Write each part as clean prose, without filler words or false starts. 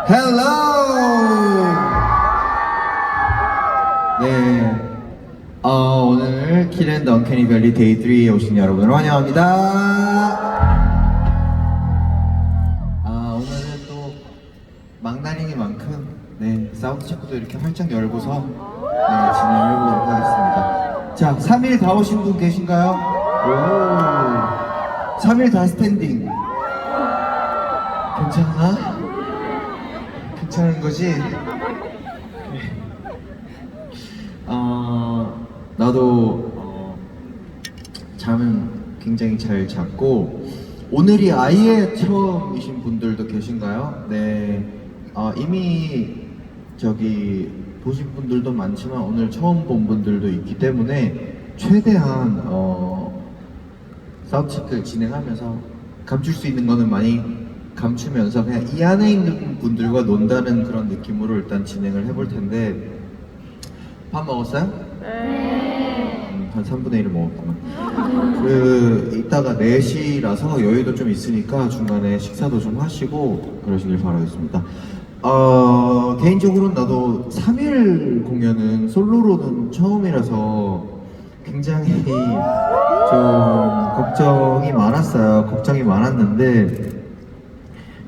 Hello. 네. 오늘 킬앤더 언캐니 밸리 데이 3에 오신 여러분을 환영합니다. 오늘은 또 막날이니만큼 사운드 체크도 이렇게 활짝 열고서 진행을 해보도록 하겠습니다. 자, 3일 다 오신 분 계신가요? 오, 3일 다 스탠딩. 괜찮아? 괜찮은 거지? 나도 잠은 굉장히 잘 잤고, 오늘이 아예 처음이신 분들도 계신가요? 네. 이미 저기 보신 분들도 많지만 오늘 처음 본 분들도 있기 때문에 최대한 사운드 체크를 진행하면서 감출 수 있는 거는 많이 감추면서 그냥 이 안에 있는 분들과 논다는 그런 느낌으로 일단 진행을 해볼 텐데, 밥 먹었어요? 네. 한 3분의 1을 먹었구만. 이따가 4시라서 여유도 좀 있으니까 중간에 식사도 좀 하시고 그러시길 바라겠습니다. 개인적으로는 나도 3일 공연은 솔로로는 처음이라서 굉장히 좀 걱정이 많았어요. 걱정이 많았는데,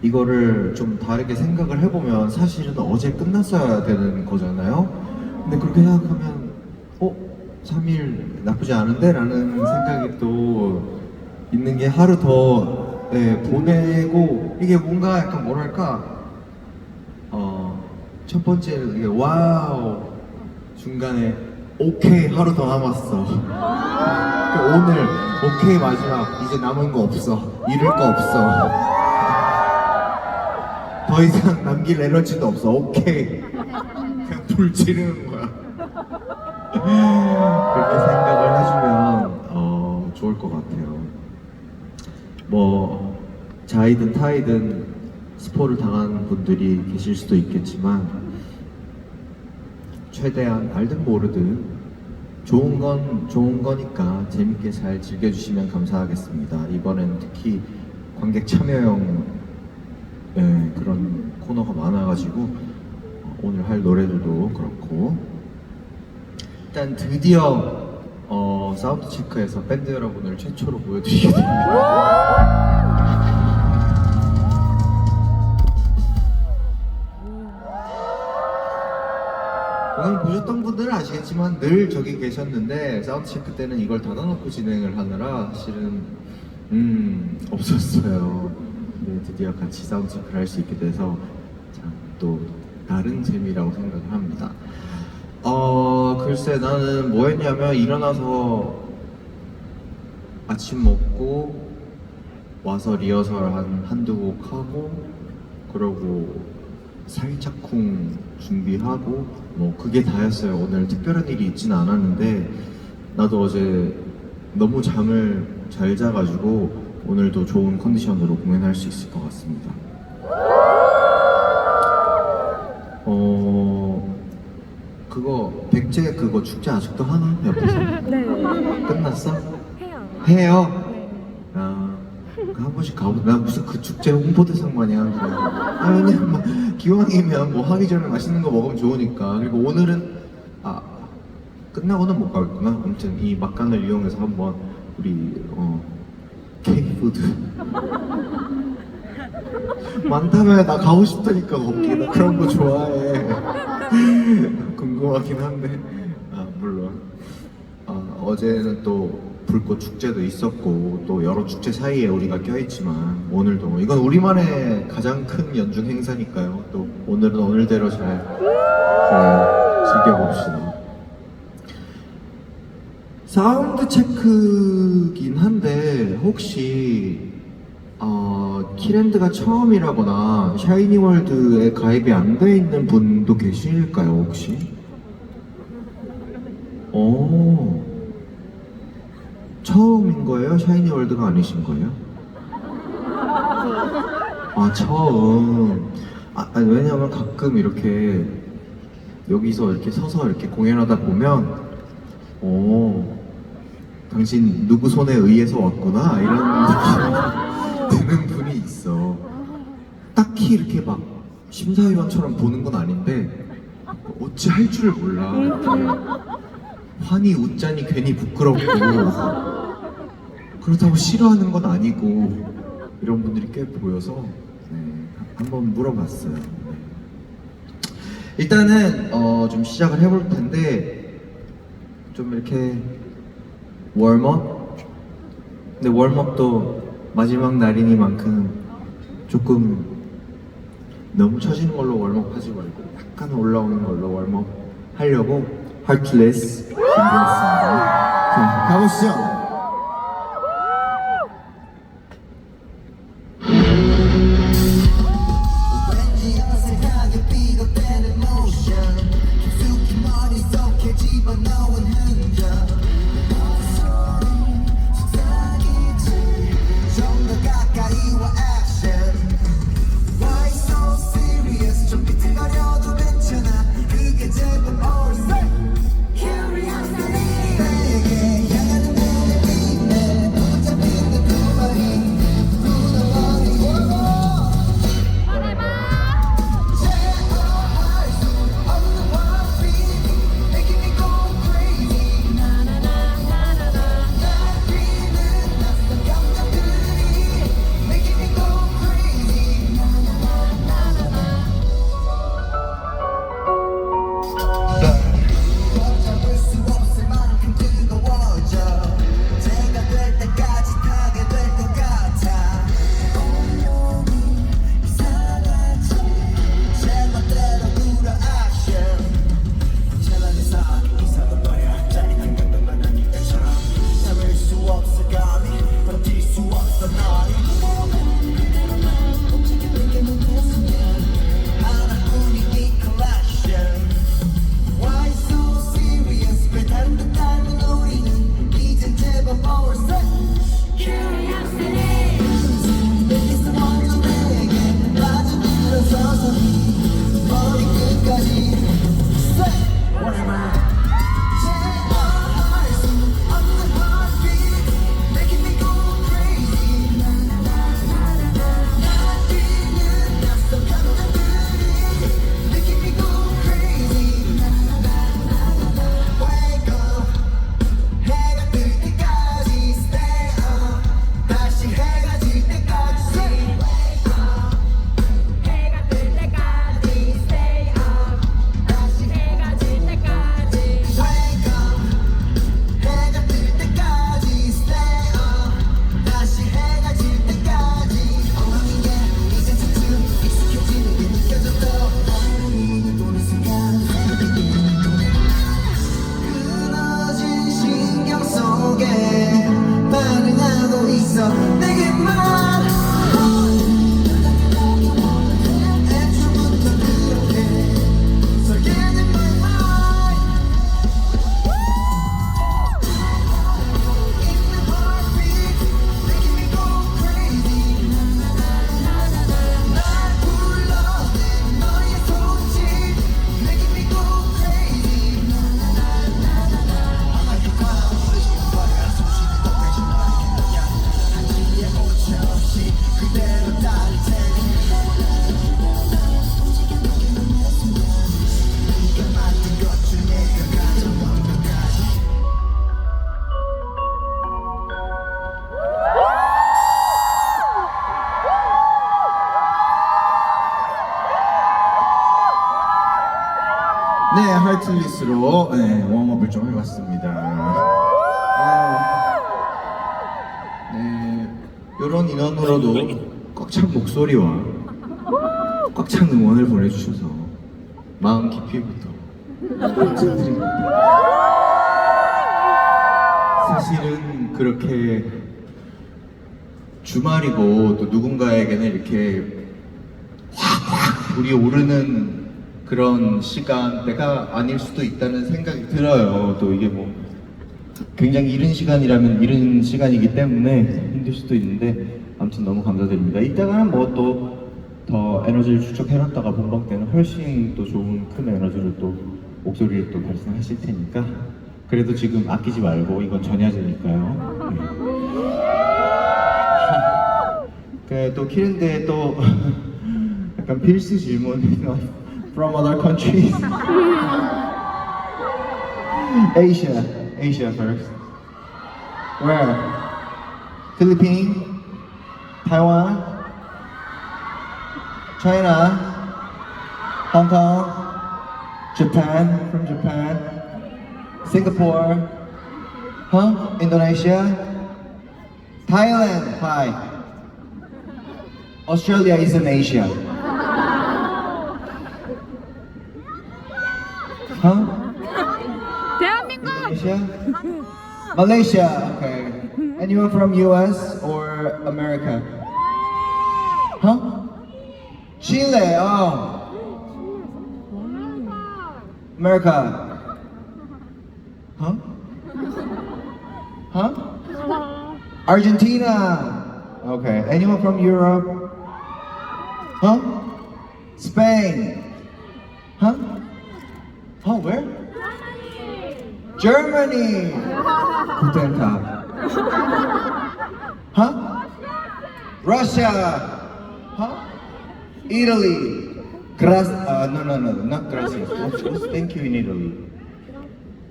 이거를 좀 다르게 생각을 해보면 사실은 어제 끝났어야 되는 거잖아요. 근데 그렇게 생각하면 3일 나쁘지 않은데? 라는 생각이 또 있는 게, 하루 더 보내고, 이게 뭔가 약간 뭐랄까, 첫 번째 이게 와우, 중간에 오케이 하루 더 남았어. 그러니까 오늘 오케이 마지막, 이제 남은 거 없어, 잃을 거 없어, 더 이상 남길 에너지도 없어. 오케이. 그냥 불 지르는 거야. 그렇게 생각을 해주면 좋을 것 같아요. 뭐 자이든 타이든 스포를 당한 분들이 계실 수도 있겠지만, 최대한 알든 모르든 좋은 건 좋은 거니까 재밌게 잘 즐겨주시면 감사하겠습니다. 이번엔 특히 관객 참여형 그런 코너가 많아가지고 오늘 할 노래들도 그렇고, 일단 드디어 사운드 체크에서 밴드 여러분을 최초로 보여드리게 됩니다. 오늘 보셨던 분들은 아시겠지만 늘 저기 계셨는데, 사운드 체크 때는 이걸 닫아놓고 진행을 하느라 사실은 없었어요. 네, 드디어 같이 사운드 체크를 할 수 있게 돼서 참 또 다른 재미라고 생각을 합니다. 글쎄, 나는 뭐 했냐면, 일어나서 아침 먹고 와서 리허설 한두 곡 하고, 그러고 살짝쿵 준비하고, 뭐 그게 다였어요. 오늘 특별한 일이 있지는 않았는데, 나도 어제 너무 잠을 잘 자가지고 오늘도 좋은 컨디션으로 공연할 수 있을 것 같습니다. 그거 백제 그거 축제 아직도 하나? 옆에서? 네. 끝났어? 해요. 해요? 네. 한 번씩 가보자. 나 무슨 그 축제 홍보대상 마냥 그냥 뭐 기왕이면 뭐 하기 전에 맛있는 거 먹으면 좋으니까. 그리고 오늘은 끝나고는 못 가겠구나. 아무튼 이 막간을 이용해서 한번 우리 K푸드 많다면 나 가고 싶다니까. 거기 나 그런 거 좋아해. 궁금하긴 한데 물론 어제는 또 불꽃 축제도 있었고, 또 여러 축제 사이에 우리가 껴있지만, 오늘도 이건 우리만의 가장 큰 연중 행사니까요. 또 오늘은 오늘대로 잘 즐겨봅시다. 사운드 체크긴 한데, 혹시 킬앤드가 처음이라거나 샤이니월드에 가입이 안 돼 있는 분도 계실까요, 혹시? 처음인 거예요? 샤이니월드가 아니신 거예요? 처음. 아니, 왜냐면 가끔 이렇게 여기서 이렇게 서서 이렇게 공연하다 보면 당신 누구 손에 의해서 왔구나 이런 느낌이 드는 분이 있어. 딱히 이렇게 막 심사위원처럼 보는 건 아닌데 어찌 할 줄을 몰라. 이렇게 환히 웃자니 괜히 부끄럽고 그렇다고 싫어하는 건 아니고 이런 분들이 꽤 보여서 한번 물어봤어요. 네. 일단은 좀 시작을 해볼 텐데 좀 이렇게 웜업? 근데 웜업도 마지막 날이니만큼 조금 너무 처지는 걸로 웜업 하지 말고 약간 올라오는 걸로 웜업 하려고 Heartless 준비했습니다. 자, 가보시죠. 네, 하이틀리스로 웜업을 좀 해봤습니다. 네, 이런 인원으로도 꽉 찬 목소리와 꽉 찬 응원을 보내주셔서 마음 깊이부터 감사드립니다. 사실은 그렇게 주말이고 또 누군가에게는 이렇게 확 불이 오르는 그런 시간대가 아닐 수도 있다는 생각이 들어요. 또 이게 뭐 굉장히 이른 시간이라면 이른 시간이기 때문에 힘들 수도 있는데 아무튼 너무 감사드립니다. 이따가는 뭐 또 더 에너지를 축적해놨다가 본방 때는 훨씬 또 좋은 큰 에너지를 또 목소리를 또 발산하실 테니까 그래도 지금 아끼지 말고 이건 전야제니까요. 네. 또 키는데 또 약간 필수 질문 from other countries. Asia first. Where? Philippines, Taiwan, China, Hong Kong, Japan, from Japan, Singapore, Indonesia, Thailand, hi. Australia is in Asia. 대한민국. Indonesia? Malaysia, okay. Anyone from US or America? Chile, oh. America. Argentina. Okay. Anyone from Europe? Spain. Where? Germany. Guten Tag. Russia. Italy. No, not gracias. What's thank you in Italy?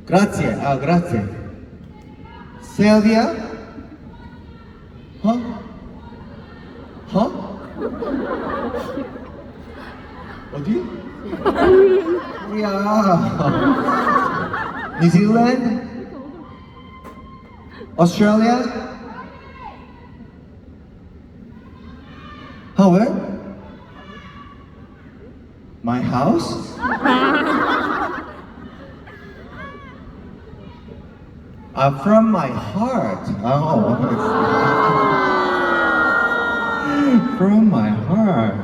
Grazie. Grazie. Serbia. 어디? Korea. New Zealand. Australia. Where? My house? From my heart. Oh. From my heart.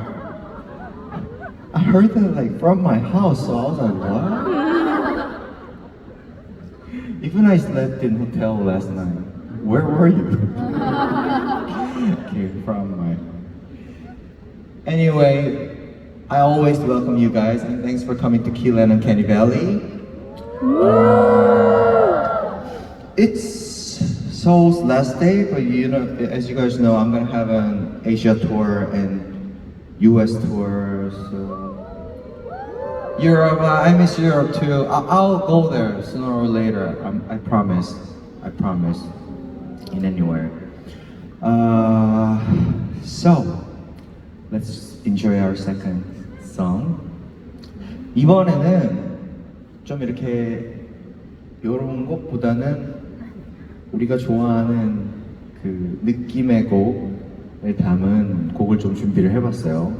I heard that like from my house, so I was like, what? Even I slept in hotel last night. Where were you? Okay, from my. Anyway, I always welcome you guys, and thanks for coming to Keelan and Canny Valley. It's Seoul's last day, but you know, as you guys know, I'm gonna have an Asia tour and US tour, so Europe. I miss Europe too. I'll go there sooner or later. I promise. I promise. In anywhere. So let's enjoy our second song. 이번에는 좀 이렇게 이런 것보다는 우리가 좋아하는 그 느낌의 곡을 담은 곡을 좀 준비를 해봤어요.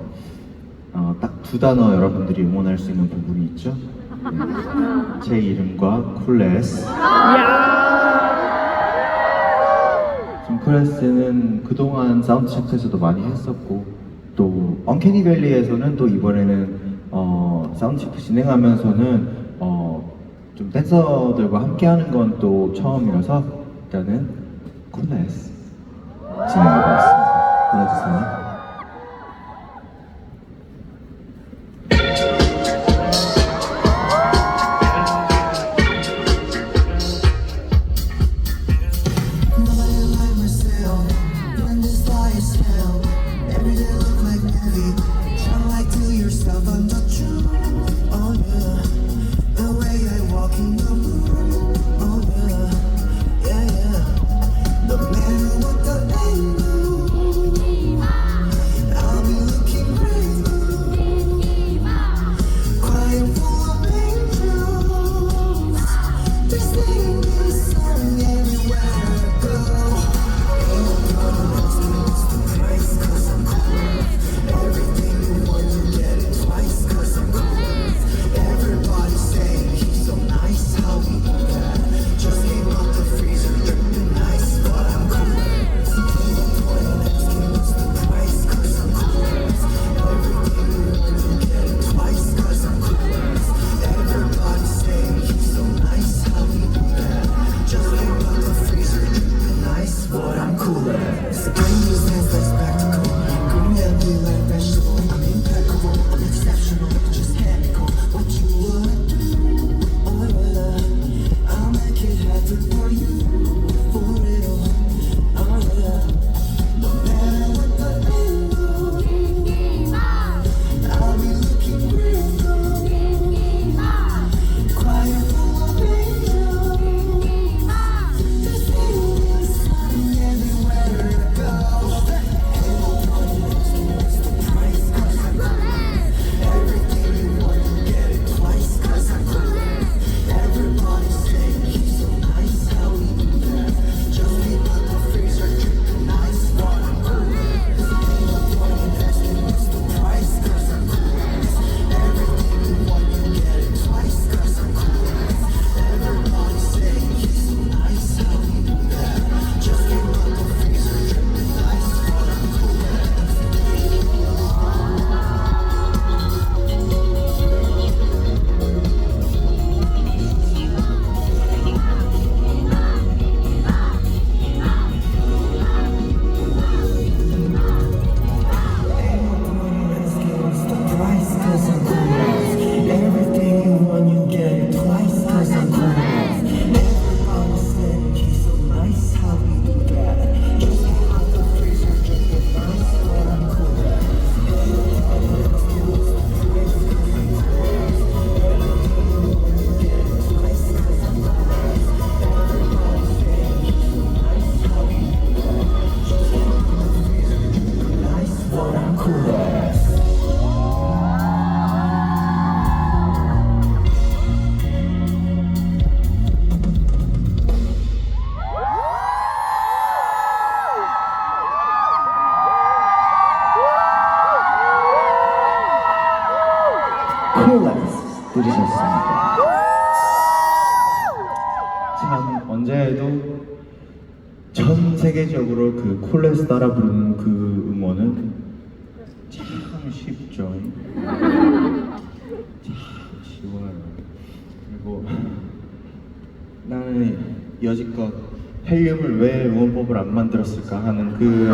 딱 두 단어 여러분들이 응원할 수 있는 부분이 있죠. 네. 제 이름과 쿨레스. 지금 쿨레스는 그동안 사운드 체크에서도 많이 했었고 또 언캐니 밸리에서는 또 이번에는 사운드 체크 진행하면서는 좀 댄서들과 함께하는 건 또 처음이라서 일단은 쿨레스 진행해보겠습니다. 불러주세요. I'll make it 콜레스 들으셨습니다. 참 언제 해도 전 세계적으로 그 콜레스 따라 부르는 그 음원은 참 쉽죠. 참 쉬워요. 그리고 나는 여지껏 헬륨을 왜 응원법을 안 만들었을까 하는 그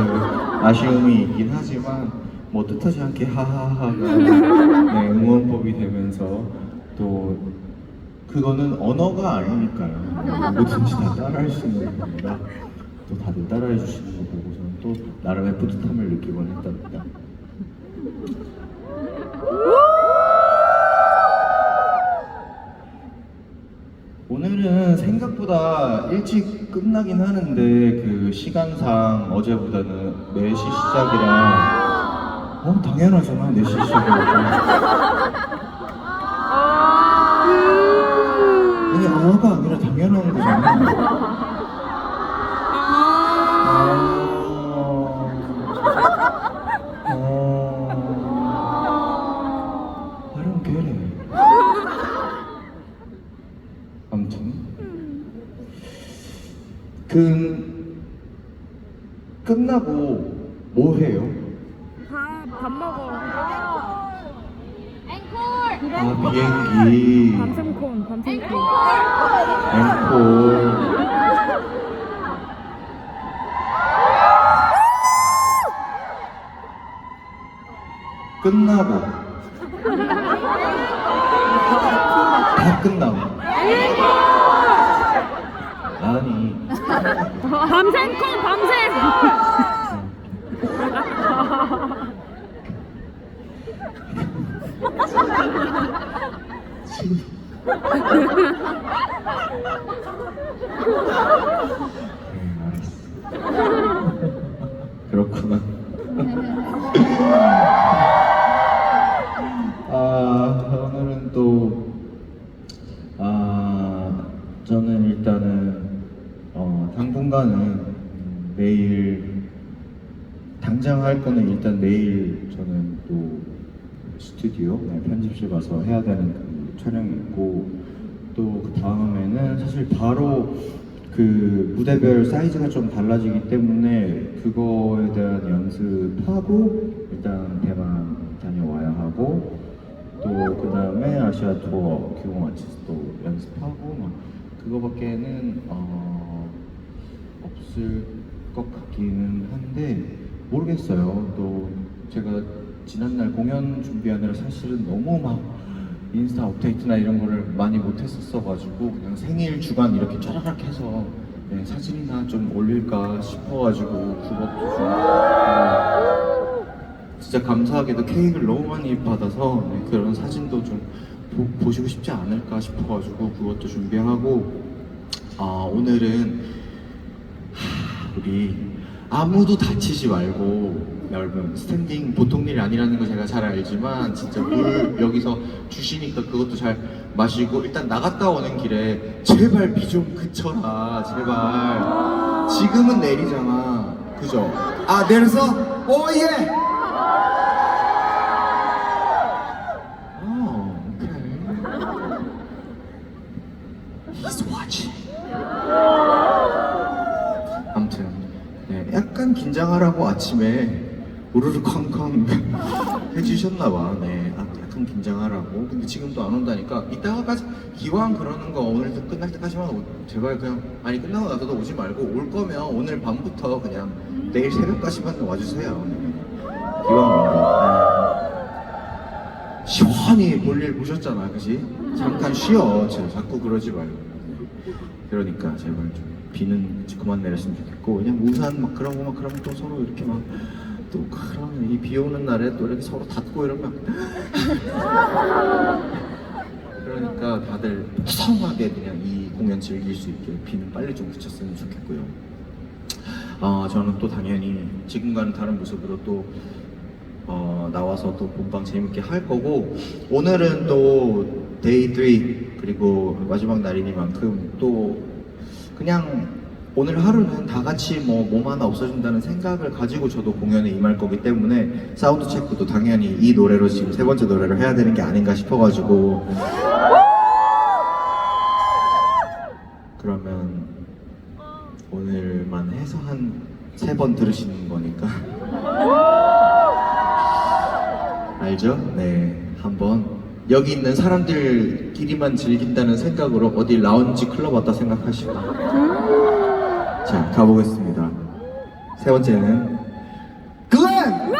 아쉬움이 있긴 하지만 뭐 뜻하지 않게 하하하가 네, 응원법이 되면서 또 그거는 언어가 아니니까요. 뭐든지 다 따라할 수 있는 겁니다. 또 다들 따라해 주시는 거 보고서는 또 나름의 뿌듯함을 느끼곤 했답니다. 오늘은 생각보다 일찍 끝나긴 하는데 그 시간상 어제보다는 4시 시작이라 당연하잖아 4시 시작이라고 아니 아가 아니라 당연한 거잖아. I don't get it. 아무튼 끝나고 뭐 해요? 밥 먹어. 아 비행기 밤샘콘. 앵콜 끝나고 다 끝나고 아니 밤샘콘. 알았어. 그렇구나. 오늘은 또 저는 일단은 당분간은 내일 당장 할 거는 일단 내일 저는 또 스튜디오 편집실 가서 해야 되는 그 촬영이 있고 또 그 다음에는 사실 바로 그 무대별 사이즈가 좀 달라지기 때문에 그거에 대한 연습하고 일단 대만 다녀와야 하고 또 그 다음에 아시아 투어 기공 아티스트도 연습하고 막 그거밖에는 없을 것 같기는 한데 모르겠어요. 또 제가 지난날 공연 준비하느라 사실은 너무 막 인스타 업데이트나 이런 거를 많이 못했었어가지고 그냥 생일 주간 이렇게 짜라락 해서 네, 사진이나 좀 올릴까 싶어가지고 그것도 좀 진짜 감사하게도 케이크를 너무 많이 받아서 네, 그런 사진도 좀 보시고 싶지 않을까 싶어가지고 그것도 준비하고 오늘은 우리 아무도 다치지 말고 여러분 스탠딩 보통 일이 아니라는 거 제가 잘 알지만 진짜 물 여기서 주시니까 그것도 잘 마시고 일단 나갔다 오는 길에 제발 비 좀 그쳐라 제발. 지금은 내리잖아 그죠? 내려서 오예 오케이 He's watching. 아무튼 네, 약간 긴장하라고 아침에 우르르 쾅쾅 해주셨나봐. 네, 약간 긴장하라고. 근데 지금도 안 온다니까 이따가까지 기왕 그러는 거 오늘도 끝날 때까지만 제발 그냥 아니 끝나고 나서도 오지 말고 올 거면 오늘 밤부터 그냥 내일 새벽까지만 와주세요. 네. 기왕 온 거. 네. 시원히 볼일 보셨잖아, 그지? 잠깐 쉬어. 자꾸 그러지 말고. 그러니까 제발 좀 비는 그만 내렸으면 좋겠고 그냥 우산 막 그런 거 막 그러면 또 서로 이렇게 막 또 그러면 이 비 오는 날에 또 이렇게 서로 닫고 이러면 그러니까 다들 성하게 그냥 이 공연 즐길 수 있게 비는 빨리 좀 그쳤으면 좋겠고요. 저는 또 당연히 지금과는 다른 모습으로 또 나와서 또 본방 재밌게 할 거고 오늘은 또 데이 3 그리고 마지막 날이니만큼 또 그냥 오늘 하루는 다 같이 뭐 몸 하나 없어진다는 생각을 가지고 저도 공연에 임할 거기 때문에 사운드 체크도 당연히 이 노래로 지금 세 번째 노래로 해야 되는 게 아닌가 싶어가지고 그러면 오늘만 해서 한 3번 들으시는 거니까 알죠? 네, 한번 여기 있는 사람들끼리만 즐긴다는 생각으로 어디 라운지 클럽 왔다 생각하시고 자, 가보겠습니다. 세 번째는 글렌!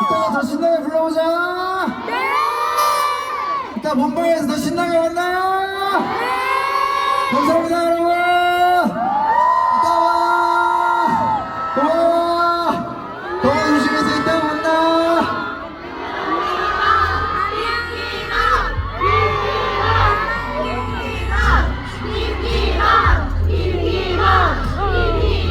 이따가 더 신나게 불러보자. 네. 이따 본방에서 더 신나게 만나요. 네. 감사합니다, 여러분.